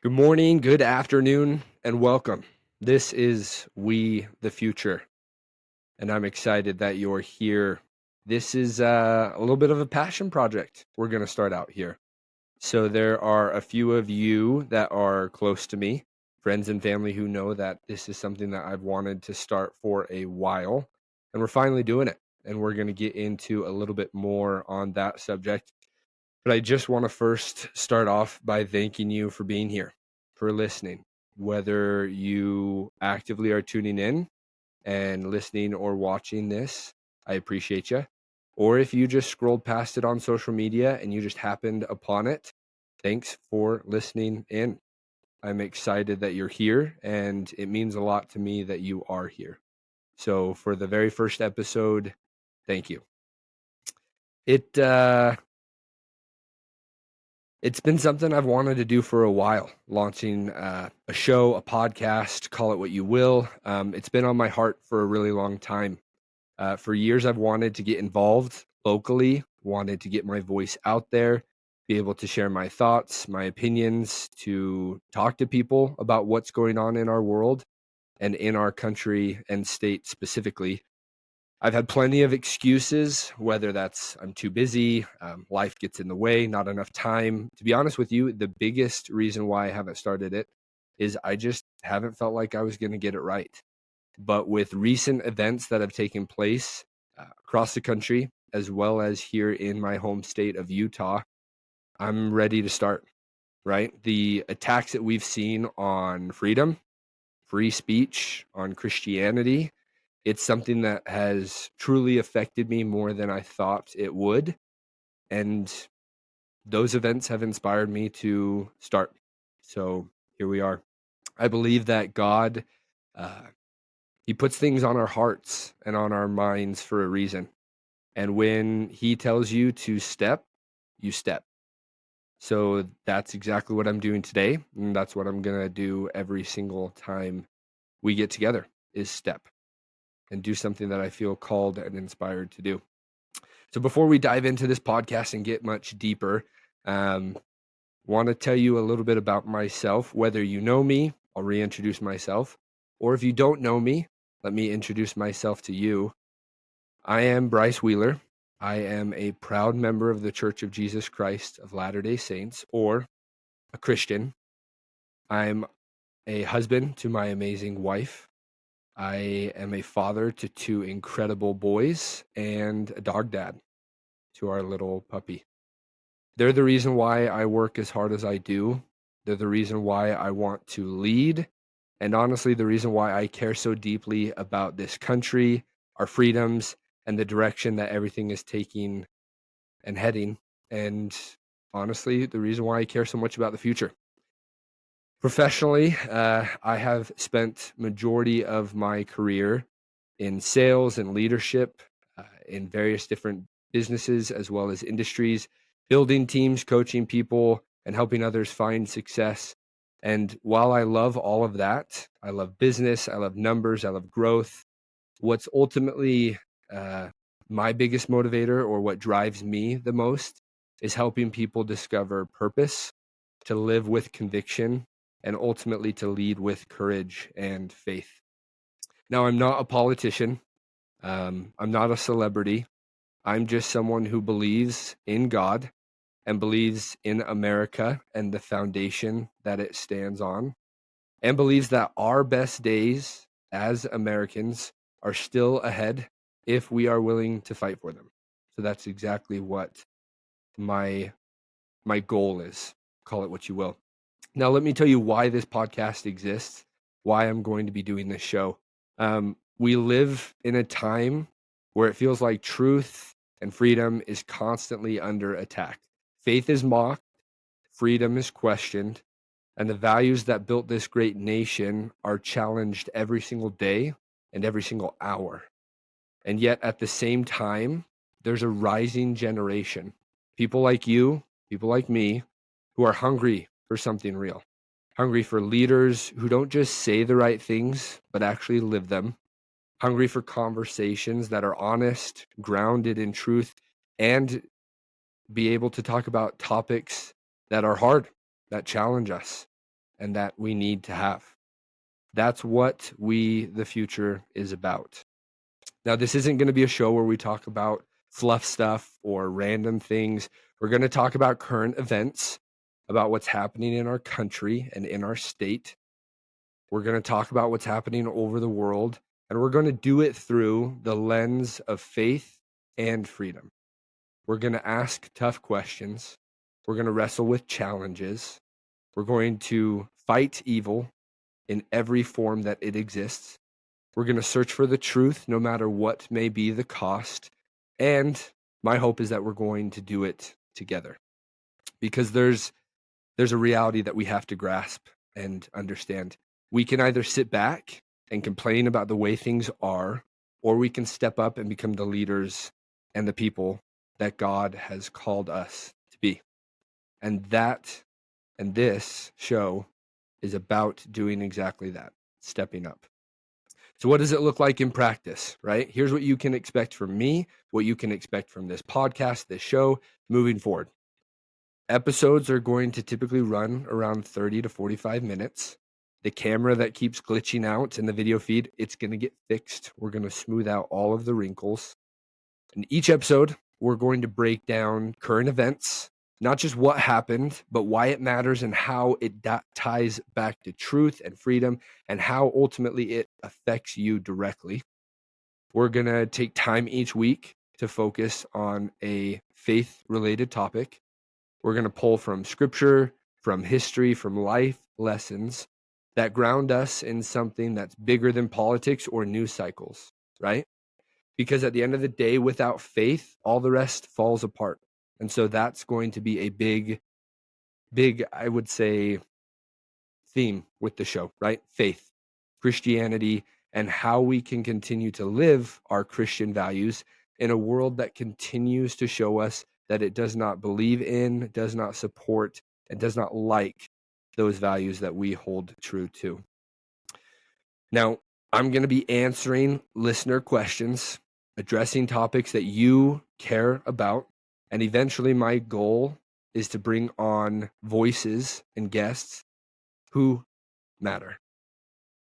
Good morning, good afternoon, and welcome. This is We the Future, and I'm excited that you're here. This is a little bit of a passion project we're going to start out here. So, there are a few of you that are close to me, friends and family who know that this is something that I've wanted to start for a while, and we're finally doing it. And we're going to get into a little bit more on that subject. But I just want to first start off by thanking you for being here, for listening. Whether you actively are tuning in and listening or watching this, I appreciate you. Or if you just scrolled past it on social media and you just happened upon it, thanks for listening in. I'm excited that you're here, and it means a lot to me that you are here. So for the very first episode, thank you. It's been something I've wanted to do for a while, launching a show, a podcast, call it what you will. It's been on my heart for a really long time. For years, I've wanted to get involved locally, wanted to get my voice out there, be able to share my thoughts, my opinions, to talk to people about what's going on in our world and in our country and state specifically. I've had plenty of excuses, whether that's I'm too busy, life gets in the way, not enough time. To be honest with you, the biggest reason why I haven't started it is I just haven't felt like I was going to get it right. But with recent events that have taken place across the country, as well as here in my home state of Utah, I'm ready to start, right? The attacks that we've seen on freedom, free speech, on Christianity, it's something that has truly affected me more than I thought it would. And those events have inspired me to start. So here we are. I believe that God, He puts things on our hearts and on our minds for a reason. And when He tells you to step, you step. So that's exactly what I'm doing today. And that's what I'm going to do every single time we get together is step and do something that I feel called and inspired to do. So before we dive into this podcast and get much deeper, want to tell you a little bit about myself. Whether you know me, I'll reintroduce myself. Or if you don't know me, let me introduce myself to you. I am Bryce Wheeler. I am a proud member of the Church of Jesus Christ of Latter-day Saints, or a Christian. I'm a husband to my amazing wife. I am a father to two incredible boys and a dog dad to our little puppy. They're the reason why I work as hard as I do. They're the reason why I want to lead. And honestly, the reason why I care so deeply about this country, our freedoms, and the direction that everything is taking and heading. And honestly, the reason why I care so much about the future. Professionally, I have spent majority of my career in sales and leadership in various different businesses as well as industries, building teams, coaching people, and helping others find success. And while I love all of that, I love business, I love numbers, I love growth. What's ultimately my biggest motivator, or what drives me the most, is helping people discover purpose, to live with conviction, and ultimately to lead with courage and faith. Now, I'm not a politician. I'm not a celebrity. I'm just someone who believes in God and believes in America and the foundation that it stands on, and believes that our best days as Americans are still ahead if we are willing to fight for them. So that's exactly what my goal is. Call it what you will. Now, let me tell you why this podcast exists, why I'm going to be doing this show. We live in a time where it feels like truth and freedom is constantly under attack. Faith is mocked, freedom is questioned, and the values that built this great nation are challenged every single day and every single hour. And yet, at the same time, there's a rising generation, people like you, people like me, who are hungry for something real, hungry for leaders who don't just say the right things, but actually live them, hungry for conversations that are honest, grounded in truth, and be able to talk about topics that are hard, that challenge us, and that we need to have. That's what We the Future is about. Now, this isn't going to be a show where we talk about fluff stuff or random things. We're going to talk about current events, about what's happening in our country and in our state. We're going to talk about what's happening over the world, and we're going to do it through the lens of faith and freedom. We're going to ask tough questions. We're going to wrestle with challenges. We're going to fight evil in every form that it exists. We're going to search for the truth, no matter what may be the cost. And my hope is that we're going to do it together, because there's a reality that we have to grasp and understand. We can either sit back and complain about the way things are, or we can step up and become the leaders and the people that God has called us to be. And this show is about doing exactly that, stepping up. So what does it look like in practice, right? Here's what you can expect from me, what you can expect from this podcast, this show, moving forward. Episodes are going to typically run around 30 to 45 minutes. The camera that keeps glitching out in the video feed, it's going to get fixed. We're going to smooth out all of the wrinkles. In each episode, we're going to break down current events, not just what happened, but why it matters and how it ties back to truth and freedom and how ultimately it affects you directly. We're going to take time each week to focus on a faith-related topic. We're going to pull from scripture, from history, from life lessons that ground us in something that's bigger than politics or news cycles, right? Because at the end of the day, without faith, all the rest falls apart. And so that's going to be a big, I would say, theme with the show, right? Faith, Christianity, and how we can continue to live our Christian values in a world that continues to show us that it does not believe in, does not support, and does not like those values that we hold true to. Now, I'm going to be answering listener questions, addressing topics that you care about, and eventually my goal is to bring on voices and guests who matter.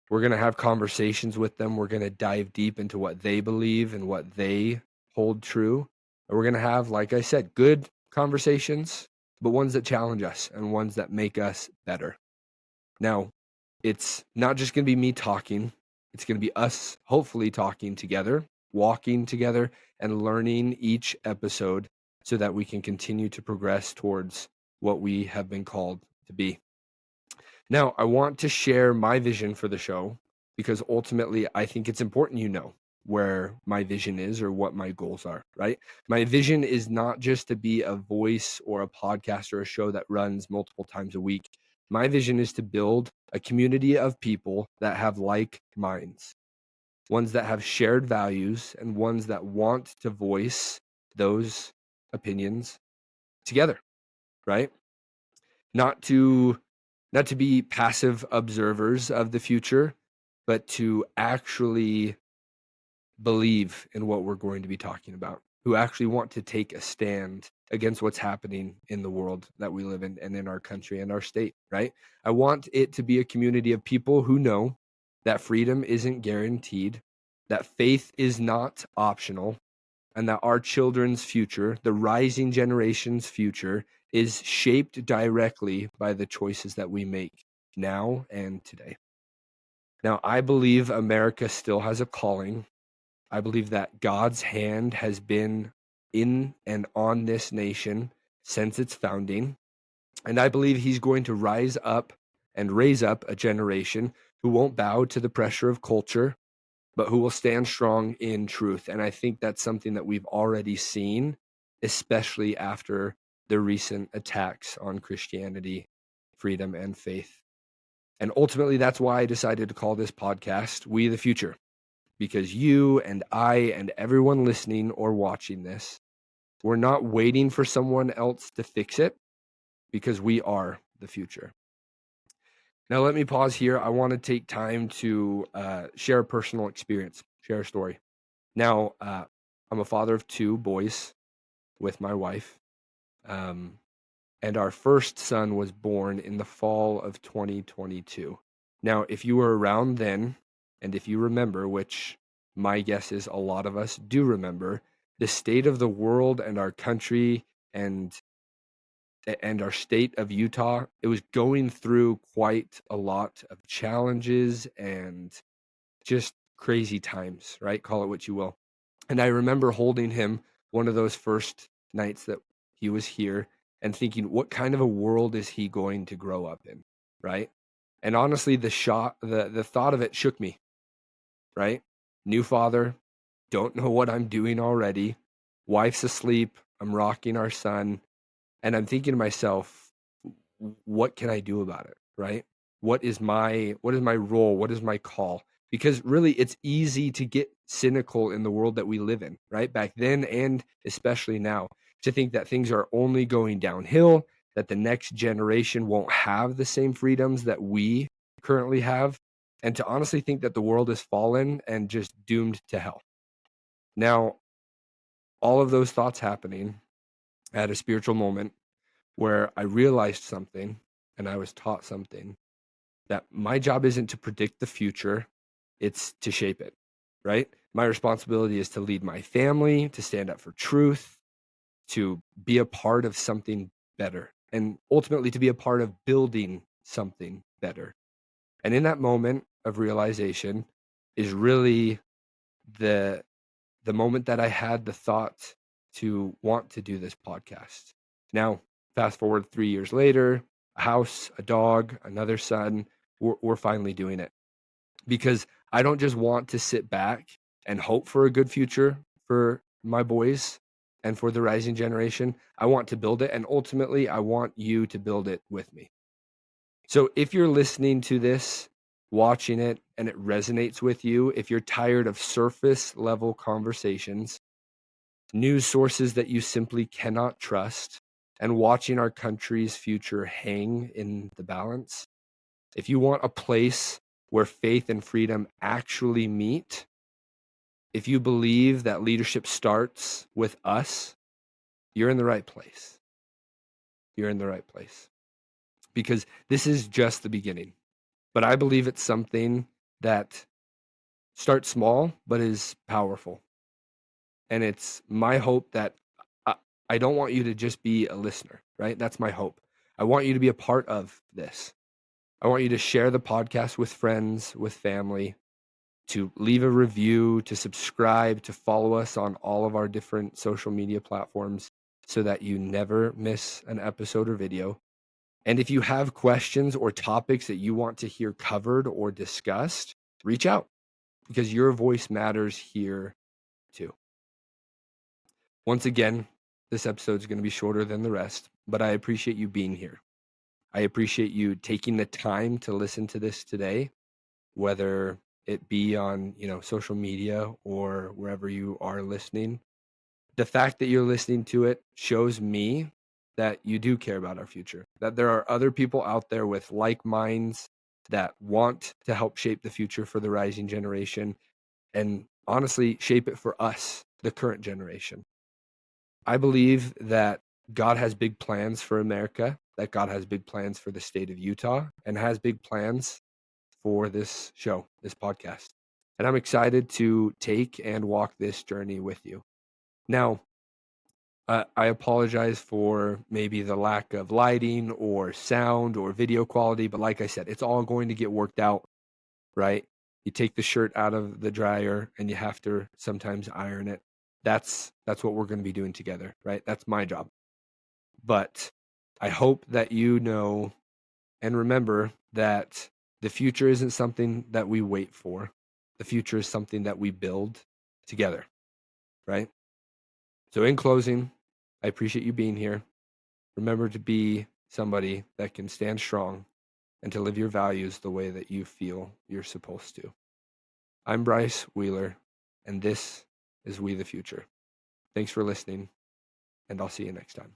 We're going to have conversations with them. We're going to dive deep into what they believe and what they hold true. And we're going to have, like I said, good conversations, but ones that challenge us and ones that make us better. Now, it's not just going to be me talking. It's going to be us hopefully talking together, walking together, and learning each episode so that we can continue to progress towards what we have been called to be. Now, I want to share my vision for the show because ultimately I think it's important you know where my vision is or what my goals are, right? My vision is not just to be a voice or a podcast or a show that runs multiple times a week. My vision is to build a community of people that have like minds, ones that have shared values and ones that want to voice those opinions together, right? Not to be passive observers of the future, but to actually believe in what we're going to be talking about, who actually want to take a stand against what's happening in the world that we live in and in our country and our state, right? I want it to be a community of people who know that freedom isn't guaranteed, that faith is not optional, and that our children's future, the rising generation's future, is shaped directly by the choices that we make now and today. Now, I believe America still has a calling. I believe that God's hand has been in and on this nation since its founding. And I believe he's going to rise up and raise up a generation who won't bow to the pressure of culture, but who will stand strong in truth. And I think that's something that we've already seen, especially after the recent attacks on Christianity, freedom, and faith. And ultimately, that's why I decided to call this podcast We the Future, because you and I and everyone listening or watching this, we're not waiting for someone else to fix it, because we are the future. Now, let me pause here. I want to take time to share a personal experience, share a story. Now, I'm a father of two boys with my wife. and our first son was born in the fall of 2022. Now, if you were around then, and if you remember, which my guess is a lot of us do remember, the state of the world and our country and our state of Utah, it was going through quite a lot of challenges and just crazy times, right? Call it what you will. And I remember holding him one of those first nights that he was here and thinking, what kind of a world is he going to grow up in, right? And honestly, the thought of it shook me, right? New father, don't know what I'm doing already. Wife's asleep. I'm rocking our son. And I'm thinking to myself, what can I do about it, right? What is my role? What is my call? Because really it's easy to get cynical in the world that we live in, right? Back then and especially now, to think that things are only going downhill, that the next generation won't have the same freedoms that we currently have, and to honestly think that the world is fallen and just doomed to hell. Now, all of those thoughts happening at a spiritual moment where I realized something and I was taught something, that my job isn't to predict the future, it's to shape it, right? My responsibility is to lead my family, to stand up for truth, to be a part of something better, and ultimately to be a part of building something better. And in that moment of realization is really the moment that I had the thought to want to do this podcast. Now, fast forward 3 years later, a house, a dog, another son, we're finally doing it. Because I don't just want to sit back and hope for a good future for my boys and for the rising generation. I want to build it, and ultimately, I want you to build it with me. So if you're listening to this, watching it, and it resonates with you, if you're tired of surface level conversations, news sources that you simply cannot trust, and watching our country's future hang in the balance, if you want a place where faith and freedom actually meet, if you believe that leadership starts with us, you're in the right place. You're in the right place. Because this is just the beginning. But I believe it's something that starts small, but is powerful. And it's my hope that I don't want you to just be a listener, right? That's my hope. I want you to be a part of this. I want you to share the podcast with friends, with family, to leave a review, to subscribe, to follow us on all of our different social media platforms so that you never miss an episode or video. And if you have questions or topics that you want to hear covered or discussed, reach out because your voice matters here too. Once again, this episode is going to be shorter than the rest, but I appreciate you being here. I appreciate you taking the time to listen to this today, whether it be on, social media or wherever you are listening. The fact that you're listening to it shows me that you do care about our future, that there are other people out there with like minds that want to help shape the future for the rising generation and honestly shape it for us, the current generation. I believe that God has big plans for America, that God has big plans for the state of Utah, and has big plans for this show, this podcast. And I'm excited to take and walk this journey with you. Now, I apologize for maybe the lack of lighting or sound or video quality, but like I said, it's all going to get worked out, right? You take the shirt out of the dryer and you have to sometimes iron it. That's what we're going to be doing together, right? That's my job. But I hope that you know and remember that the future isn't something that we wait for. The future is something that we build together, right? So in closing, I appreciate you being here. Remember to be somebody that can stand strong and to live your values the way that you feel you're supposed to. I'm Bryce Wheeler, and this is We the Future. Thanks for listening, and I'll see you next time.